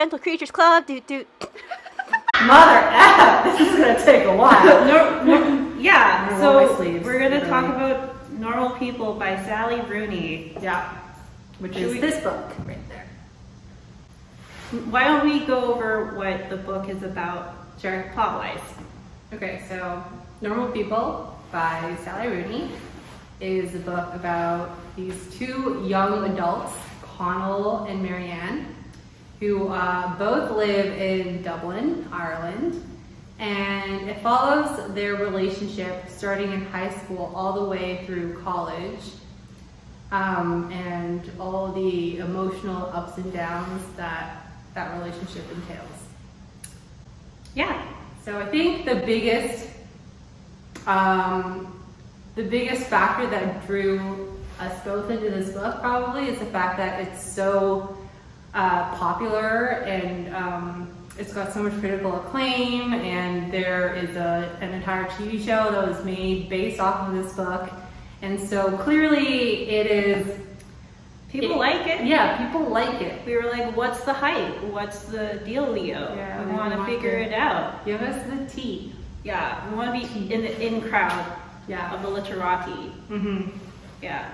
Gentle Creatures Club, doot. Mother F! This is gonna take a while. Yeah, so we're gonna talk about Normal People by Sally Rooney. Yeah, which is this book right there. Why don't we go over what the book is about, Sure. plot-wise? Okay, so Normal People by Sally Rooney is a book about these two young adults, Connell and Marianne, who both live in Dublin, Ireland, and it follows their relationship starting in high school all the way through college, and all the emotional ups and downs that relationship entails. Yeah. So I think the biggest factor that drew us both into this book probably is the fact that it's so popular and it's got so much critical acclaim, and there is an entire TV show that was made based off of this book, and so clearly it is. People like it. Yeah, people like it. We were like, what's the hype? What's the deal, Leo? Yeah, we want to figure it out. Give us the tea. Yeah, we want to be in the in crowd of the literati. Mm-hmm. Yeah.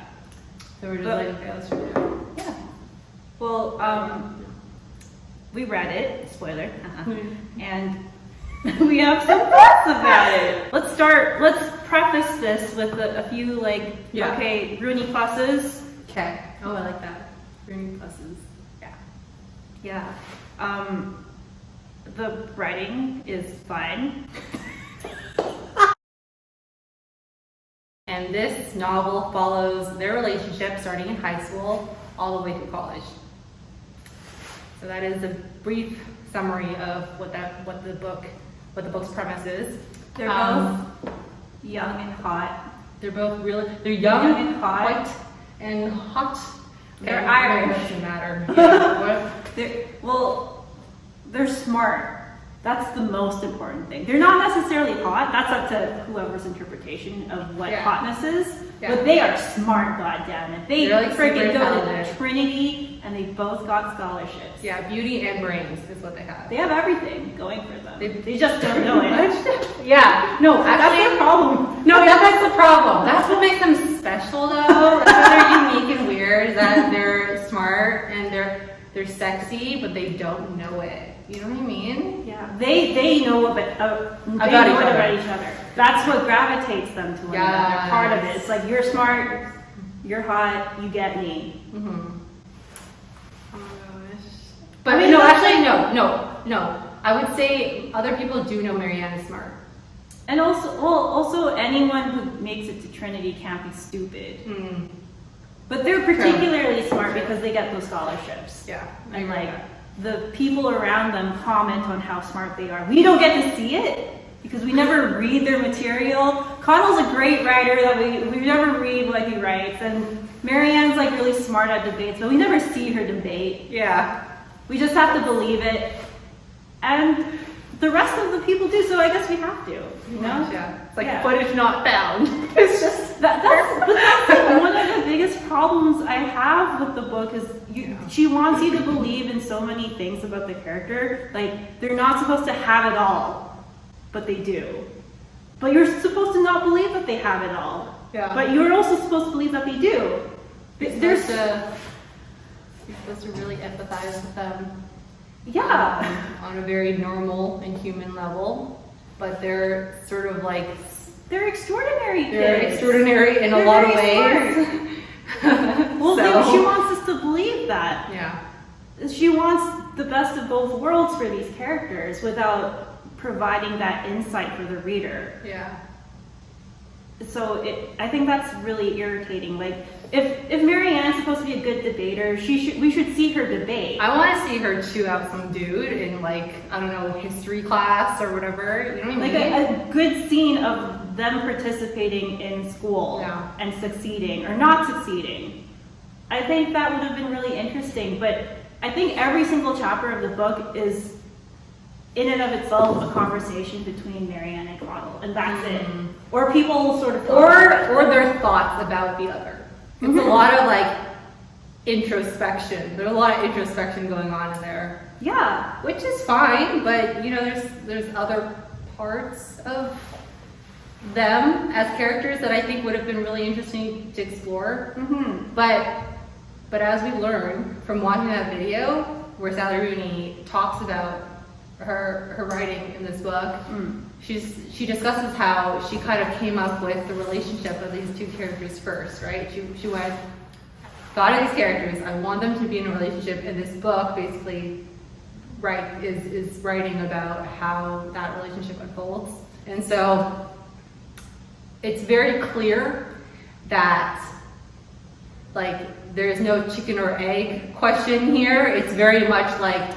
So we're just like, okay, let's figure it out. Yeah. Well, we read it, spoiler, and we have some thoughts about it. Let's preface this with a few okay, Rooney pluses. Okay. Oh, I like that. Rooney pluses. Yeah. Yeah. The writing is fine. And this novel follows their relationship starting in high school all the way through college. So that is a brief summary of what the book's premise is. They're both young and hot. They're young and hot. White and hot. They're Okay, Irish. It doesn't matter. They're smart. That's the most important thing. They're not necessarily hot. That's up to whoever's interpretation of what hotness is. Yeah. But they are smart, goddammit. They They're, freaking super go to talented. Trinity, and they both got scholarships. Yeah, beauty and brains is what they have. They have everything going for them. They just don't know it. Yeah. No, That's actually, their problem. no, that's the problem. That's what makes them special, though. That's why they're unique and weird. That they're smart and they're sexy, but they don't know it. You know what I mean? Yeah. They know about each other. That's what gravitates them to one another. Part of it. It's like, you're smart, you're hot, you get me. Mm-hmm. Oh my gosh. But I mean, no. I would say other people do know Marianne is smart. And also anyone who makes it to Trinity can't be stupid. Mm. But they're particularly smart because they get those scholarships. Yeah. And the people around them comment on how smart they are. We don't get to see it because we never read their material. Connell's a great writer that we never read what he writes, and Marianne's really smart at debates, but we never see her debate. Yeah. We just have to believe it. And the rest of the people do, so I guess we have to, you know? Yeah. It's like footage not found. It's just that's one of the biggest problems I have with the book is she wants you to believe in so many things about the character. Like, they're not supposed to have it all, but they do. But you're supposed to not believe that they have it all. Yeah. But you're also supposed to believe that they do. You're supposed to really empathize with them. Yeah. On a very normal and human level, but they're sort of they're extraordinary. They're kids. extraordinary in a lot of ways. Well, she wants us to believe that. Yeah. She wants the best of both worlds for these characters without providing that insight for the reader. Yeah. So I think that's really irritating. If Marianne's supposed to be a good debater, we should see her debate. I want to see her chew out some dude in I don't know, history class or whatever. You know what I mean? A good scene of them participating in school and succeeding or not succeeding. I think that would have been really interesting, but I think every single chapter of the book is in and of itself a conversation between Marianne and Connell, and that's it. Or people sort of or their thoughts about the other. It's a lot of introspection. There's a lot of introspection going on in there. Yeah. Which is fine, but you know, there's other parts of them as characters that I think would have been really interesting to explore. Mm-hmm. But as we learn from watching that video where Sally Rooney talks about her writing in this book, she discusses how she kind of came up with the relationship of these two characters first, right? She went, thought of these characters, I want them to be in a relationship, and this book basically is writing about how that relationship unfolds. And so it's very clear that like there's no chicken or egg question here. It's very much like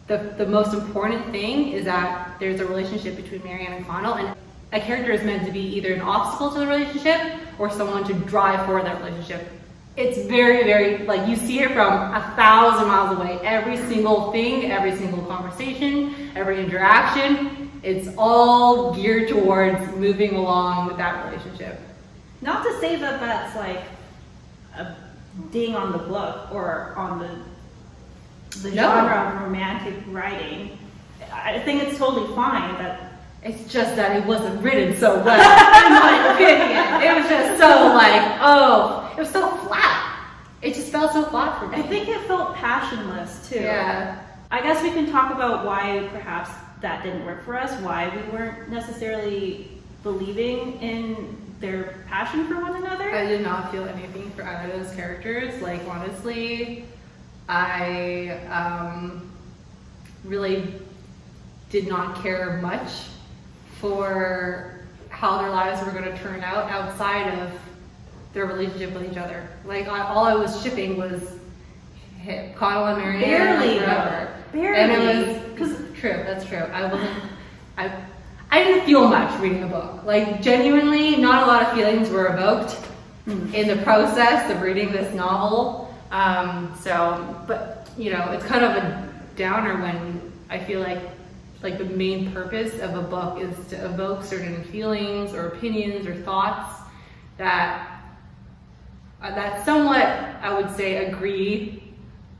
the most important thing is that there's a relationship between Marianne and Connell, and a character is meant to be either an obstacle to the relationship or someone to drive forward that relationship. It's very, very, like you see it from 1,000 miles away. Every single thing, every single conversation, every interaction, it's all geared towards moving along with that relationship. Not to say that that's like a ding on the book or on the genre of romantic writing. I think it's totally fine that it's just that it wasn't written so well, in my opinion. It was just so like, oh, it was so flat. It just felt so flat for me. I think it felt passionless too. Yeah. I guess we can talk about why perhaps that didn't work for us, why we weren't necessarily believing in their passion for one another. I did not feel anything for either of those characters. Like, honestly, I really did not care much for how their lives were going to turn out outside of their relationship with each other. Like, all I was shipping was Connell and Marianne. Barely, forever. Barely. And it was true. That's true. I didn't feel much reading the book. Like, genuinely, not a lot of feelings were evoked in the process of reading this novel. But you know, it's kind of a downer when I feel like the main purpose of a book is to evoke certain feelings or opinions or thoughts that somewhat, I would say, agree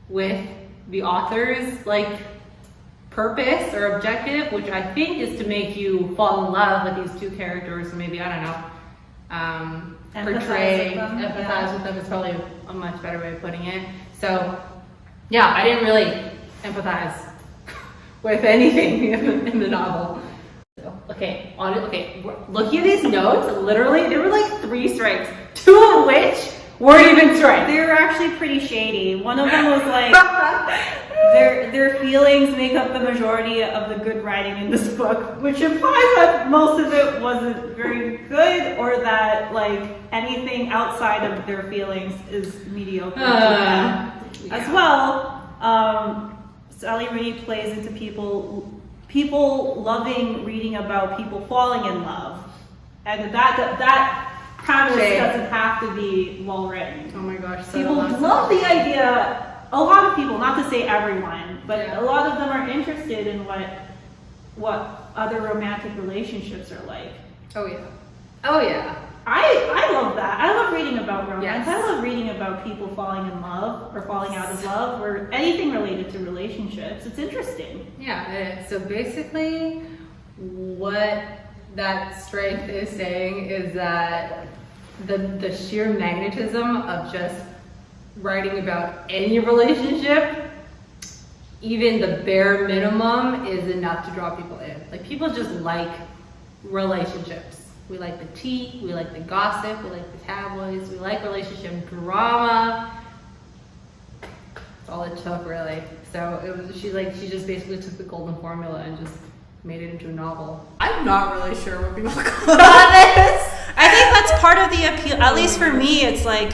with the author's like purpose or objective, which I think is to make you fall in love with these two characters, or maybe, I don't know, empathize with them is probably a much better way of putting it. So yeah, I didn't really empathize with anything in the novel. Okay, looking at these notes, literally there were like 3 strikes, 2 of which weren't even strikes. They were actually pretty shady. One of them was like, their feelings make up the majority of the good writing in this book, which implies that most of it wasn't very good, or that like anything outside of their feelings is mediocre to them. As well, Sally Rooney plays into people loving reading about people falling in love, and that premise doesn't have to be well written. Oh my gosh, so people love the idea. A lot of people, not to say everyone, but a lot of them are interested in what other romantic relationships are like. Oh yeah. I love that. I love reading about romance. Yes. I love reading about people falling in love or falling out of love or anything related to relationships. It's interesting. Yeah, it is. So basically, what that strength is saying is that the sheer magnetism of just writing about any relationship, even the bare minimum, is enough to draw people in. Like, people just like relationships. We like the tea, we like the gossip, we like the tabloids, we like relationship drama. That's all it took, really. So she just basically took the golden formula and just made it into a novel. I'm not really sure what people call this. I think that's part of the appeal. At least for me, it's like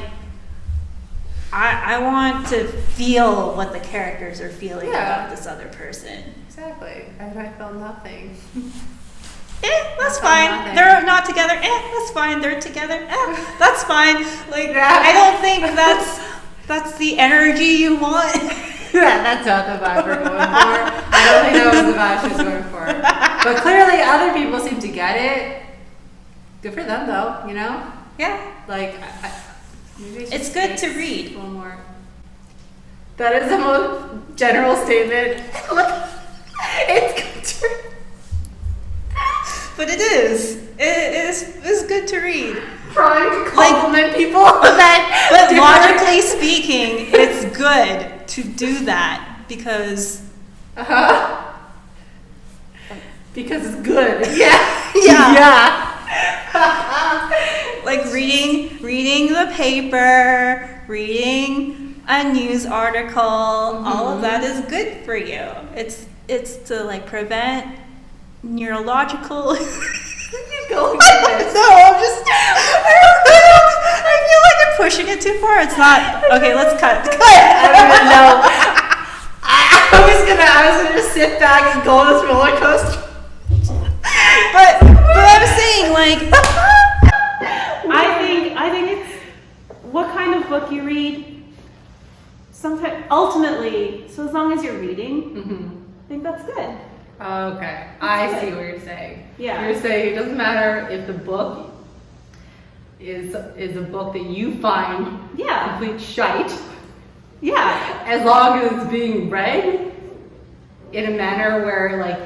I want to feel what the characters are feeling about this other person. Exactly. And I felt nothing. That's fine. Nothing. They're not together. That's fine. They're together. That's fine. Like, I don't think that's the energy you want. That's not the vibe we're going for. I don't think that was the vibe she's going for. But clearly other people seem to get it. Good for them, though, you know? Yeah. Like, maybe It's good to read. A little more. That is the most general statement. It's good to read. But it is. It's good to read. Trying to compliment people that. But logically speaking, it's good to do that because. Because it's good. Yeah. Yeah. Like reading the paper, reading a news article, all of that is good for you. It's to like prevent neurological. Going No, I feel like I'm pushing it too far. It's not okay. Let's cut. I don't even know. I was gonna just sit back and go on this roller coaster. But I'm saying like. I think it's what kind of book you read. Sometimes, ultimately, so as long as you're reading, I think that's good. Okay, I see what you're saying. Yeah. You're saying it doesn't matter if the book is a book that you find complete shite. Yeah. As long as it's being read in a manner where like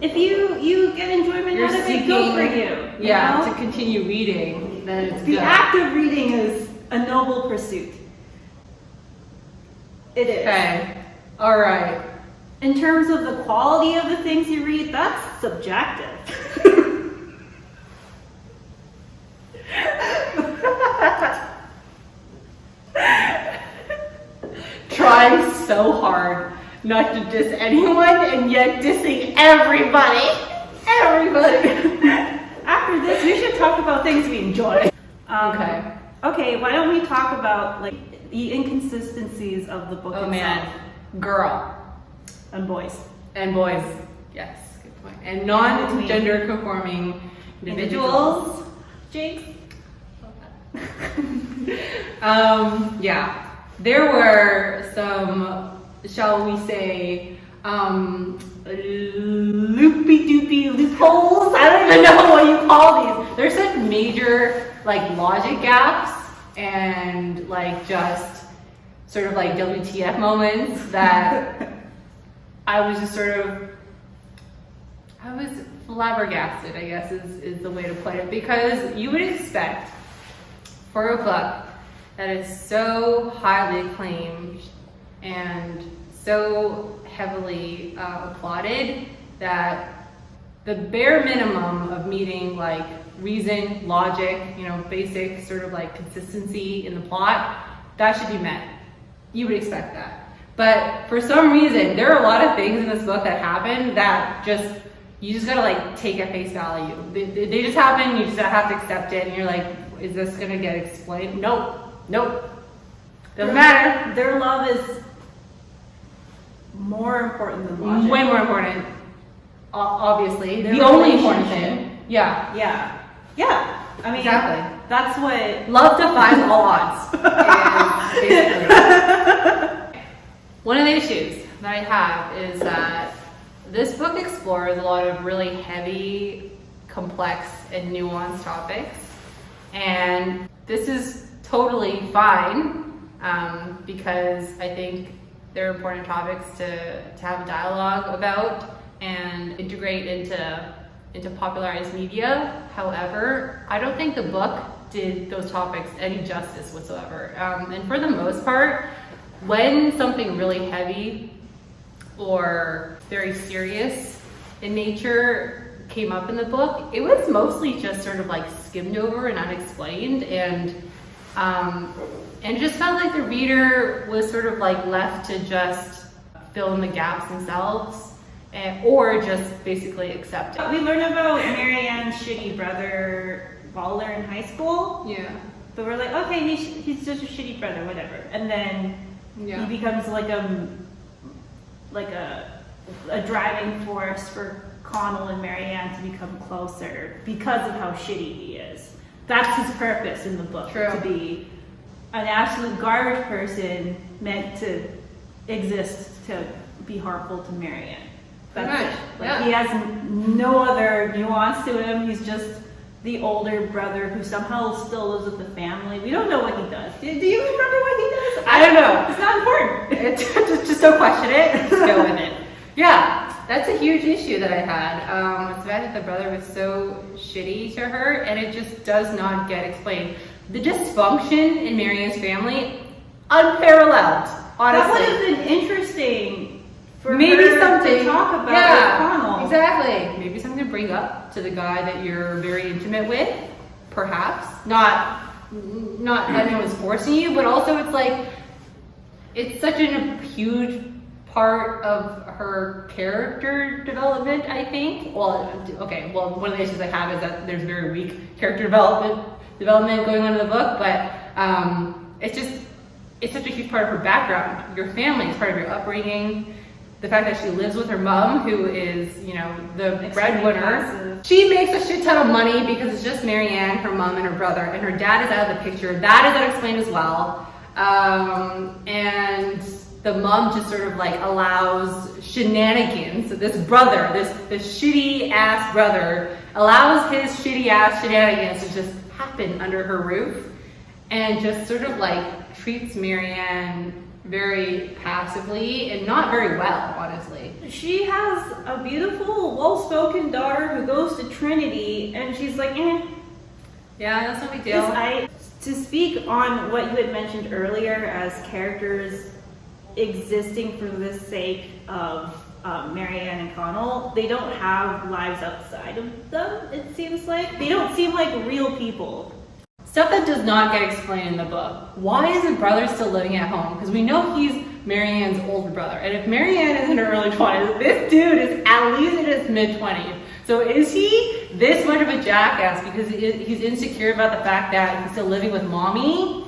if you get enjoyment out of it, go for you. You know? to continue reading, then it's The good. act of reading is a noble pursuit. It is. Okay. All right. In terms of the quality of the things you read, that's subjective. Trying so hard not to diss anyone and yet dissing everybody. After this, we should talk about things we enjoy. Okay. Okay, why don't we talk about like the inconsistencies of the book itself. Man. Girl. And boys. And boys. Yes, good point. And non-gender conforming individuals. Jinx. Yeah. There were some, shall we say, loopy-doopy loopholes. I don't even know what you call these. There's such major like logic gaps and like just sort of like WTF moments that I was just I was flabbergasted, I guess is the way to put it, because you would expect for a book that is so highly acclaimed and so heavily applauded that the bare minimum of meeting like reason, logic, basic sort of like consistency in the plot, that should be met. You would expect that. But for some reason, there are a lot of things in this book that happen that you just gotta like take at face value. They just happen, you just have to accept it, and you're like, is this gonna get explained? Nope. Doesn't matter. Their love is more important than logic. Way more important. Obviously. Their the only important relationship. thing. Yeah. Yeah. I mean, Exactly. That's what Love defies all odds. And basically. One of the issues that I have is that this book explores a lot of really heavy, complex, and nuanced topics. And this is totally fine because I think they're important topics to have a dialogue about and integrate into popularized media. However, I don't think the book did those topics any justice whatsoever. And for the most part, when something really heavy or very serious in nature came up in the book, it was mostly just sort of like skimmed over and unexplained, and it just felt like the reader was sort of like left to just fill in the gaps themselves, or just basically accept it. we learned about Marianne's shitty brother Vulture in high school. Yeah. But we're like, okay, he's just a shitty brother, whatever. And then Yeah. he becomes like a driving force for Connell and Marianne to become closer because of how shitty he is. That's his purpose in the book. True. To be an absolute garbage person meant to exist to be harmful to Marianne. That's Right. it. Like, Yeah. he has no other nuance to him. He's just the older brother who somehow still lives with the family. We don't know what he does. Do you remember what he does? I I don't know. It's not important. Just don't question it. Just go with it. Yeah, that's a huge issue that I had. It's the fact that the brother was so shitty to her, and it just does not get explained. The dysfunction in Marianne's family, unparalleled, honestly. That would have been interesting for maybe her something to talk about with Connell. Exactly. Maybe something to bring up to the guy that you're very intimate with, perhaps. Not that anyone's forcing you, but also it's like, it's such a huge part of her character development, I think. Well, okay, well, one of the issues I have is that there's very weak character development going on in the book, but it's such a huge part of her background. Your family is part of your upbringing. The fact that she lives with her mom, who is, the breadwinner. She makes a shit ton of money because it's just Marianne, her mom, and her brother, and her dad is out of the picture. That is unexplained as well. And the mom just sort of like allows shenanigans. So this brother, this shitty ass brother, allows his shitty ass shenanigans to just happen under her roof, and just sort of like treats Marianne very passively and not very well, honestly. She has a beautiful, well-spoken daughter who goes to Trinity, and she's like, eh. Yeah, that's no big deal. To speak on what you had mentioned earlier as characters existing for the sake of Marianne and Connell, they don't have lives outside of them, it seems like. They don't seem like real people. Stuff that does not get explained in the book. Why is the brother still living at home? Because we know he's Marianne's older brother. And if Marianne is in her early 20s, this dude is at least in his mid-20s. So is he this much of a jackass because he's insecure about the fact that he's still living with mommy?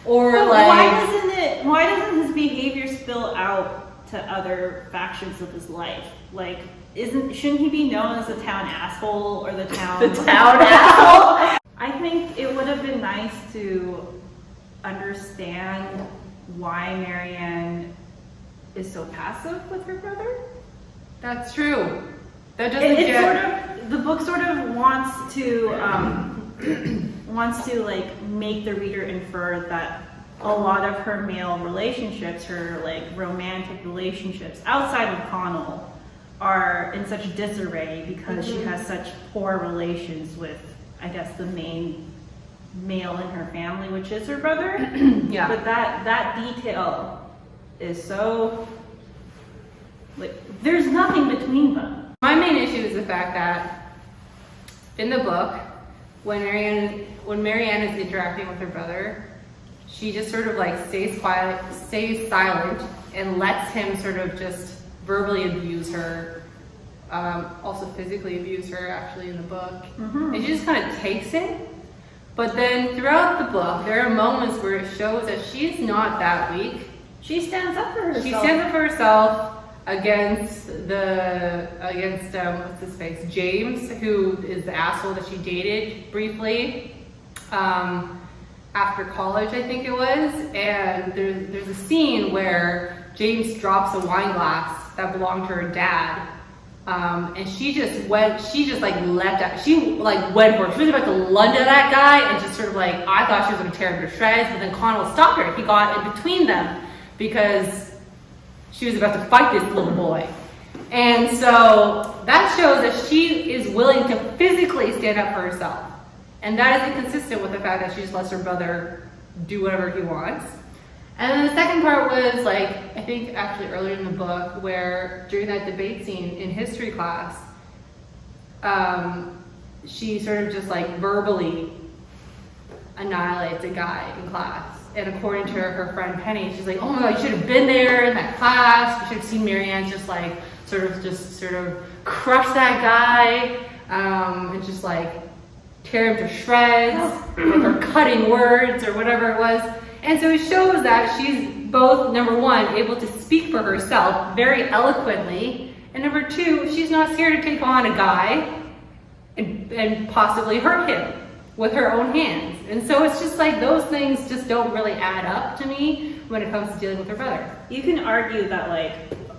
Or but like... why doesn't his behavior spill out to other factions of his life? Like, shouldn't he be known as the town asshole or the town... the town asshole? I think it would have been nice to understand why Marianne is so passive with her brother. That's true. That doesn't the book sort of wants to like make the reader infer that a lot of her male relationships, her like romantic relationships outside of Connell, are in such disarray because she has such poor relations with, I guess, the main male in her family, which is her brother. Yeah. But that detail is so, like, there's nothing between them. My main issue is the fact that in the book, when Marianne is interacting with her brother, she just sort of like stays quiet, stays silent, and lets him sort of just verbally abuse her. Also physically abuse her actually in the book. Mm-hmm. And she just kind of takes it. But then throughout the book, there are moments where it shows that she's not that weak. She stands up for herself. She stands up for herself against what's his face, James, who is the asshole that she dated briefly after college, I think it was. And there's a scene where James drops a wine glass that belonged to her dad. And she just went for it. She was about to lunge at that guy and just sort of like, I thought she was going to tear him to shreds, but then Connell stopped her. He got in between them because she was about to fight this little boy. And so that shows that she is willing to physically stand up for herself. And that is inconsistent with the fact that she just lets her brother do whatever he wants. And then the second part was like, I think actually earlier in the book, where during that debate scene in history class, she sort of just like verbally annihilates a guy in class. And according to her friend Penny, she's like, oh my God, you should have been there in that class. You should have seen Marianne just sort of crush that guy, and just like tear him to shreds with her cutting words or whatever it was. And so it shows that she's both, number one, able to speak for herself very eloquently, and number two, she's not scared to take on a guy and possibly hurt him with her own hands. And so it's just like those things just don't really add up to me when it comes to dealing with her brother. You can argue that like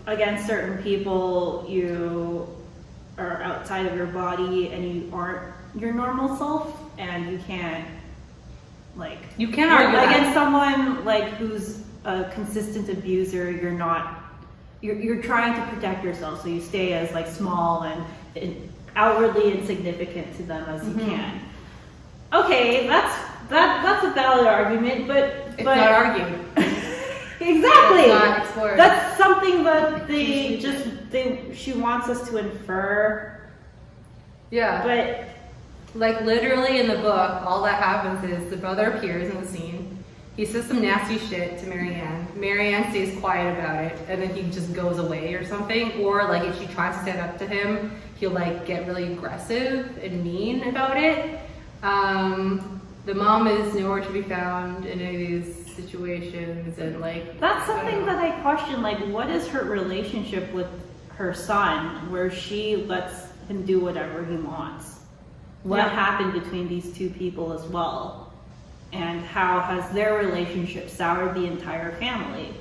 against certain people you are outside of your body and you aren't your normal self, and you can't argue against someone like who's a consistent abuser, you're trying to protect yourself, so you stay as like small and outwardly insignificant to them as you can. Okay, that's a valid argument, but it's not argued. Exactly. It's not explored. That's something that she wants us to infer. Yeah. But like literally in the book, all that happens is the brother appears in the scene. He says some nasty shit to Marianne. Marianne stays quiet about it, and then he just goes away or something. Or like if she tries to stand up to him, he'll like get really aggressive and mean about it. The mom is nowhere to be found in any of these situations, and like that's something that I question. Like, what is her relationship with her son, where she lets him do whatever he wants? What happened between these two people as well? And how has their relationship soured the entire family?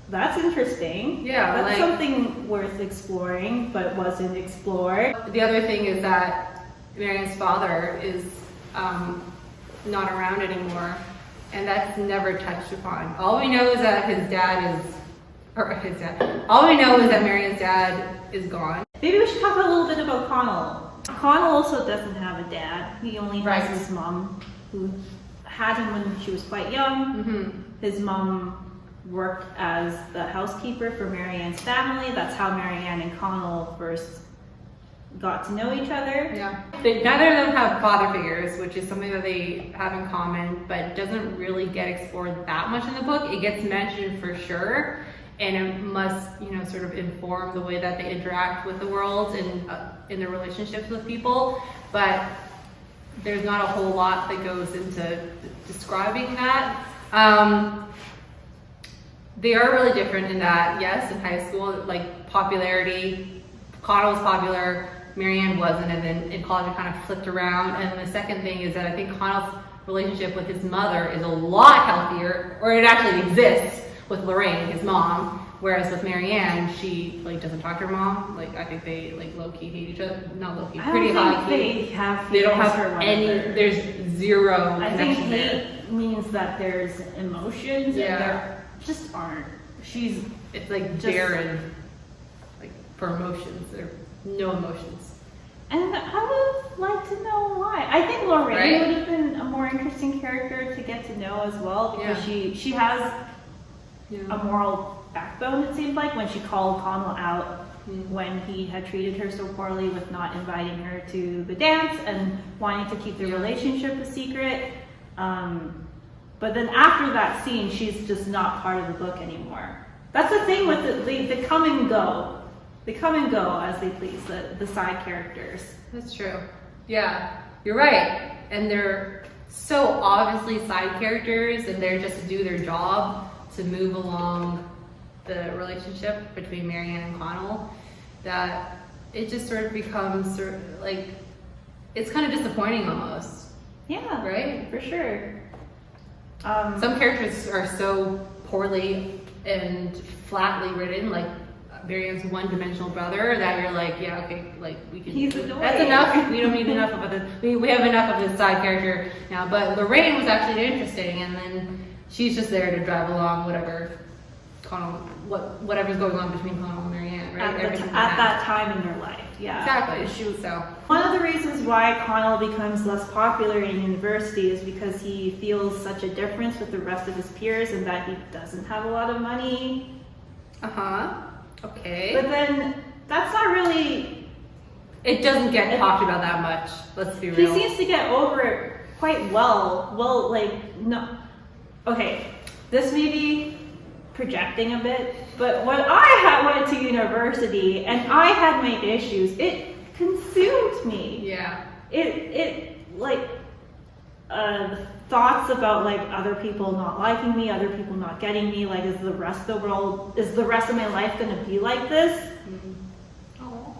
That's interesting. Yeah, that's like, something worth exploring, but wasn't explored. The other thing is that Marianne's father is not around anymore, and that's never touched upon. All we know is that all we know is that Marianne's dad is gone. Maybe we should talk a little bit about Connell. Connell also doesn't have a dad. He only has his mom, who had him when she was quite young. Mm-hmm. His mom worked as the housekeeper for Marianne's family. That's how Marianne and Connell first got to know each other. Yeah. Neither of them have father figures, which is something that they have in common, but doesn't really get explored that much in the book. It gets mentioned for sure, and it must, sort of inform the way that they interact with the world and in their relationships with people. But there's not a whole lot that goes into describing that. They are really different in that, yes, in high school, like popularity, Connell was popular, Marianne wasn't, and then in college it kind of flipped around. And the second thing is that I think Connell's relationship with his mother is a lot healthier, or it actually exists with Lorraine, his mom, whereas with Marianne, she doesn't talk to her mom. I think they low-key hate each other, not low-key, pretty high-key. They don't have any, there's zero I think connection hate there. means that there's emotions, and there just aren't. It's like barren, for emotions. There are no emotions. And I would like to know why. I think Lorraine would have been a more interesting character to get to know as well, because she has a moral backbone, it seemed like, when she called Connell out when he had treated her so poorly with not inviting her to the dance and wanting to keep the relationship a secret. But then after that scene, she's just not part of the book anymore. That's the thing with the come and go. They come and go as they please, the side characters. That's true. Yeah, you're right. And they're so obviously side characters, and they're just to do their job to move along the relationship between Marianne and Connell, that it just sort of becomes it's kind of disappointing almost. Yeah, right? For sure. Some characters are so poorly and flatly written, like Marianne's one-dimensional brother, that you're we can. He's annoying. That's enough. We don't need enough of this. We have enough of this side character now. But Lorraine was actually interesting, and then she's just there to drive along whatever's going on between Connell and Marianne, right? At that time in their life, yeah. Exactly. One of the reasons why Connell becomes less popular in university is because he feels such a difference with the rest of his peers, and that he doesn't have a lot of money. Okay. But then that's not really. It doesn't get talked about that much. Let's be real. He seems to get over it quite well. No. Okay, this may be projecting a bit, but when I went to university and I had my issues, it consumed me. Yeah. Thoughts about other people not liking me, other people not getting me. Is the rest of my life gonna be like this? Mm-hmm. Oh,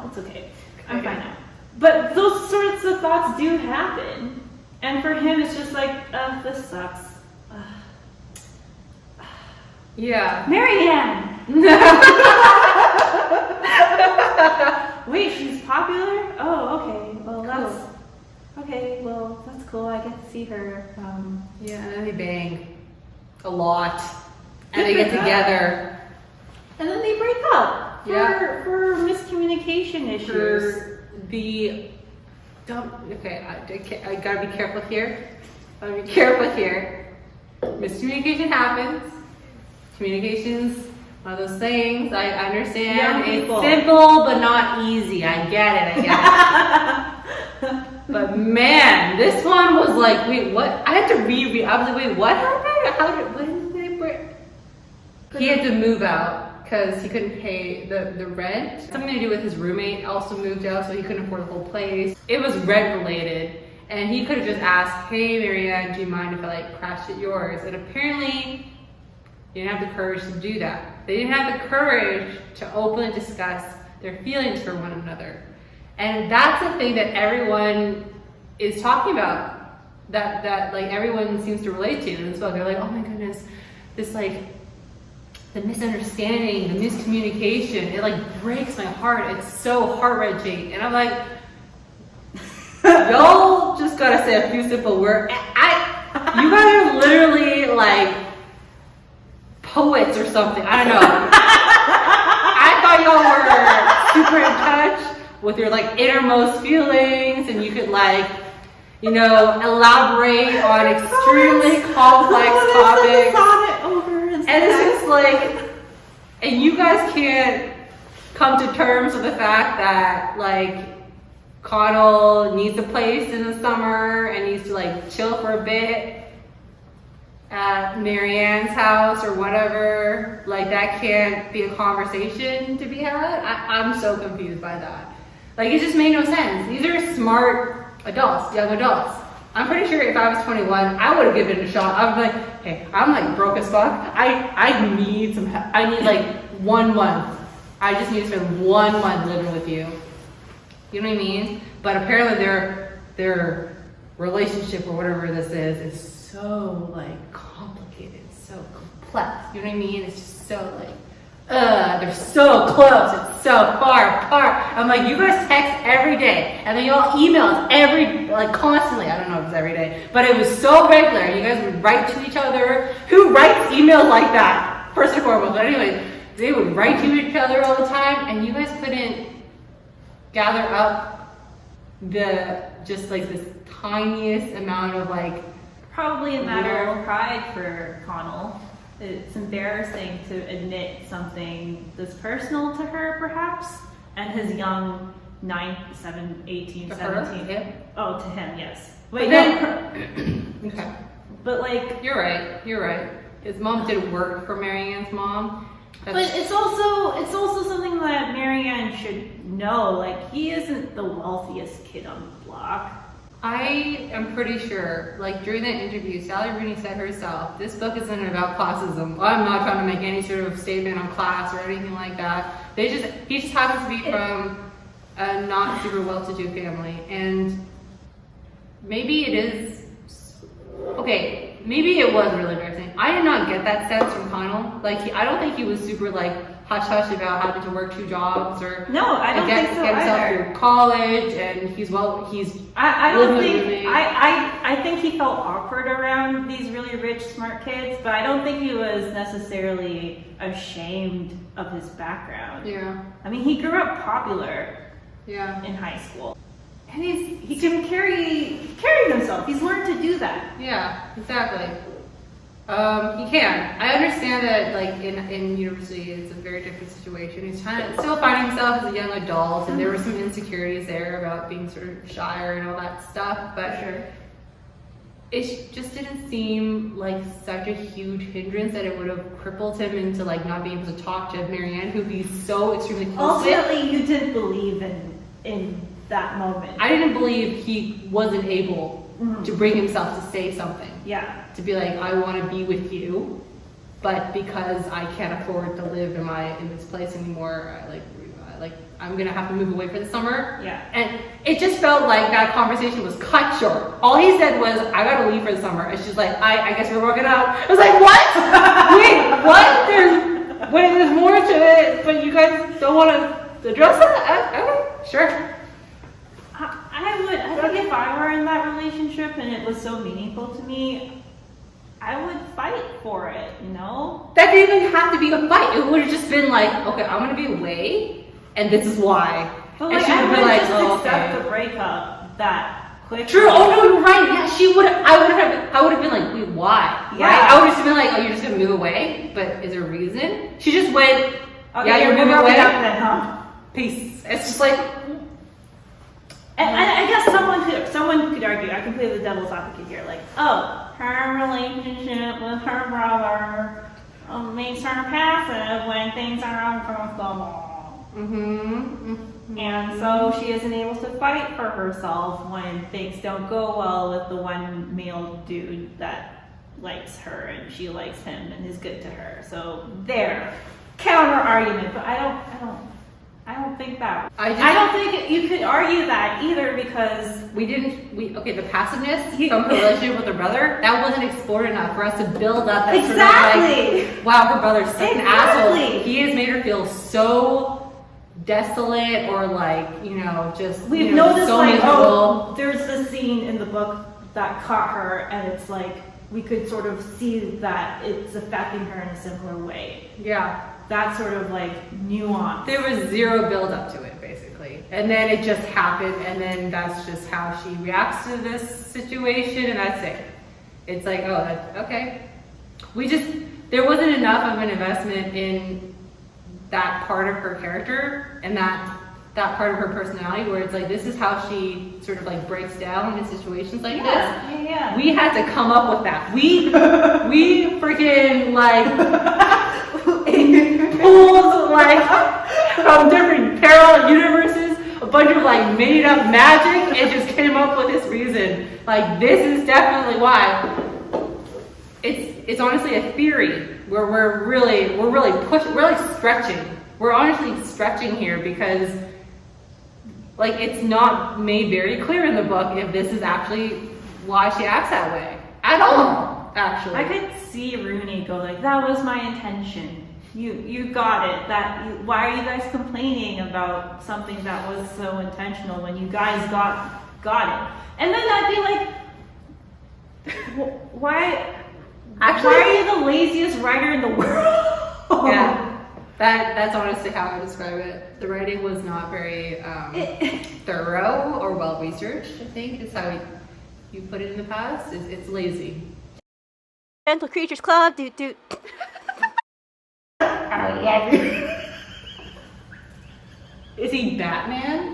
it's okay. I'm fine now. But those sorts of thoughts do happen, and for him, it's just this sucks. Yeah. Marianne! Wait, she's popular? Oh, okay. Well, that's... Okay, well, that's cool. I get to see her. Yeah, and then they bang. a lot, and they get together. And then they break up for miscommunication issues. I gotta be careful here. Miscommunication happens. Communication's one of those things. I understand. It's simple but not easy. I get it. But man, this one was like, wait, what? I had to reread. I was like, wait, what happened? When did they break? He had to move out because he couldn't pay the rent. Something to do with his roommate also moved out, so he couldn't afford the whole place. It was rent related. And he could have just asked, hey, Marianne, do you mind if I like crashed at yours? And apparently, they didn't have the courage to do that. They didn't have the courage to openly discuss their feelings for one another. And that's the thing that everyone is talking about, that like everyone seems to relate to in this book. They're like, oh my goodness, this like, the misunderstanding, the miscommunication, it like breaks my heart. It's so heart-wrenching. And I'm like, y'all just gotta say a few simple words. You guys are literally like poets or something. I don't know. I thought y'all were super in touch with your like innermost feelings, and you could like, you know, elaborate on extremely complex topics. And it's just like, and you guys can't come to terms with the fact that like Connell needs a place in the summer and needs to like chill for a bit at Marianne's house or whatever. Like that can't be a conversation to be had. I'm so confused by that. Like it just made no sense. These are smart adults, young adults. I'm pretty sure if I was 21, I would have given it a shot. I would be like, hey, I'm like broke as fuck. I need some help. I need like 1 month. I just need to spend 1 month living with you. You know what I mean? But apparently their relationship or whatever this is so like complicated, so complex. You know what I mean? It's just so like, they're so close, it's so far apart. I'm like, you guys text every day, and then y'all email like constantly. I don't know if it's every day, but it was so regular. You guys would write to each other. Who writes emails like that? First and foremost. But anyway, they would write to each other all the time, and you guys couldn't gather up just like this tiniest amount of like. Probably a matter of pride for Connell. It's embarrassing to admit something this personal to her, perhaps, and his young 18, to 17. Her? Oh, to him, yes. Wait, okay. But like, you're right. His mom did work for Marianne's mom. But it's also something that Marianne should know. Like, he isn't the wealthiest kid on the block. I am pretty sure, like during that interview, Sally Rooney said herself, this book isn't about classism. I'm not trying to make any sort of statement on class or anything like that. He just happens to be from a not super well-to-do family, and maybe it is, okay, maybe it was really embarrassing. I did not get that sense from Connell. Like, I don't think he was super like hush-hush about having to work 2 jobs or no, I don't think so get himself either. through college, and I think he felt awkward around these really rich, smart kids, but I don't think he was necessarily ashamed of his background. Yeah. I mean, he grew up popular in high school. And he can carry himself. He's learned to do that. Yeah, exactly. He can. I understand that, like in university, it's a very different situation. He's still finding himself as a young adult, and there were some insecurities there about being sort of shyer and all that stuff. But sure, it just didn't seem like such a huge hindrance that it would have crippled him into like not being able to talk to Marianne, who he's so extremely close with. Ultimately, you didn't believe in that moment. I didn't believe he wasn't able to bring himself to say something. Yeah. To be like, I want to be with you, but because I can't afford to live in this place anymore, I'm gonna have to move away for the summer. Yeah. And it just felt like that conversation was cut short. All he said was, I gotta leave for the summer. And she's like, I guess we're working out. I was like, what? Wait, what? There's more to it, but you guys don't want to address that? Okay, sure. I think if I were in that relationship and it was so meaningful to me, I would fight for it, you know? That didn't even have to be a fight. It would have just been like, okay, I'm gonna be away, and this is why. But And like, she I would be would like, just oh, accept okay. the breakup that quickly. True. Oh no, you're right. Yeah, she would. I would have been like, wait, why? Yeah. Right? I would have just been like, oh, you're just gonna move away. But is there a reason? She just went. Okay, Yeah, you're we're moving broken away. up then, huh? Peace. It's just like. And I guess someone could argue, I can play the devil's advocate here, like, oh, her relationship with her brother makes her passive when things are uncomfortable. Mm-hmm. And so she isn't able to fight for herself when things don't go well with the one male dude that likes her and she likes him and is good to her. So there, counter argument, but I don't think that. I don't think you could argue that either because the passiveness from her relationship with her brother, that wasn't explored enough for us to build up that exactly. sort of like, wow, her brother's such an Exactly. asshole. He has made her feel so desolate or like, just we've noticed so like, miserable. oh, there's this scene in the book that caught her and it's like, we could sort of see that it's affecting her in a similar way. Yeah. That sort of like nuance. There was zero build up to it, basically. And then it just happened, and then that's just how she reacts to this situation, and that's it. It's like, oh, that's okay. There wasn't enough of an investment in that part of her character and that part of her personality where it's like, this is how she sort of like breaks down in situations like this. Yeah. We had to come up with that. We freaking like pulled like from different parallel universes, a bunch of like made up magic, and just came up with this reason. Like, this is definitely why. It's honestly a theory where we're really pushing, we're like stretching. We're honestly stretching here because like it's not made very clear in the book if this is actually why she acts that way at all. Actually, I could see Rooney go like, that was my intention. You got it. Why are you guys complaining about something that was so intentional when you guys got it? And then I'd be like, why? Actually, why are you the laziest writer in the world? Yeah, that's honestly how I describe it. The writing was not very thorough or well researched. I think is how you put it in the past. It's lazy. Gentle Creatures Club, do. I love you. Is he Batman?